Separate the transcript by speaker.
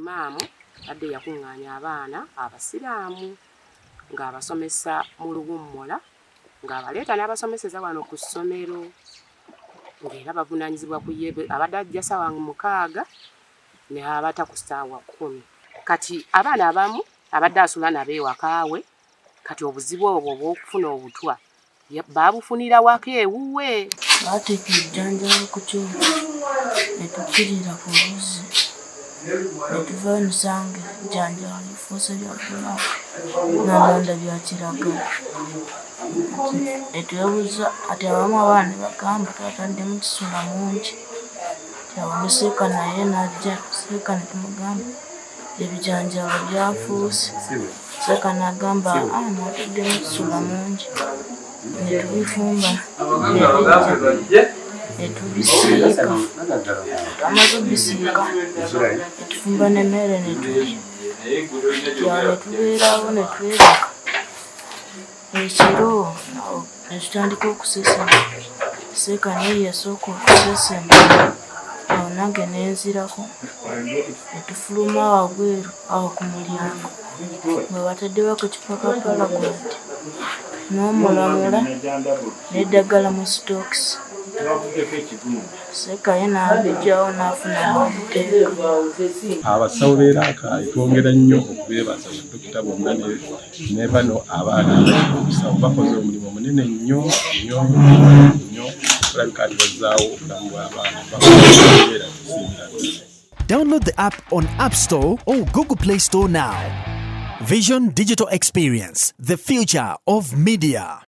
Speaker 1: imaamu adde yakuŋŋaanya abaana abasiraamu ng'abasomesa mu luwummula ng'abaleeta n'abasomeseza wano ku ssomero ng'era bavunaanyizibwa ku ye abadde ajja ssaawa 6 ne abata ku ssaawa 10. Kati abaana abamu abadde asula nabo ewakaawe kati obuzibu obwo obw'okufuna obutwa baabufunira waka ewuwe.
Speaker 2: Baateeka ejjanjalo ku kyuma ne tukkirira ku luzzi ne tuvayo nsanga ejjanjalo lifuuse lya bbulaaka n'amanda bya kiragala. Ne twebuuza ati abamu abaana ne bagamba twataddemu kisula mungi. Awo Seeka naye n'ajja Seeka ne tumugamba ebijanjalo byafuuse. Seeka n'agamba mwataddemu kisula mungi. Ne tubifumba ne tubisiika. Twamaze obisiika ne tufumba n'emmere ne tulya. Ne tubeerawo ne twebaka. Ekiro ne tutandika okusesema. Seeka naye yasooka okusesema. Awo nange ne nzirako ne tufuluma wabweru awo ku mulyango nga bataddewo ekipapapala gwante n'omulamula n'eddagala mu sitookisi. Seeka ye n'abijjawo n'afunamu obuteeka.
Speaker 3: Abasawo b'Irakai twongera nnyo okubeebaza baddokita bonna ne bano abaana abasawo bakoze omulimu munene nnyo nnyo nnyo okulabika nti bazzaawo obulamu bw'abaana bakubeera kusinga.
Speaker 4: Download the app on App Store or Google Play Store now. Vision Digital Experience, the future of media.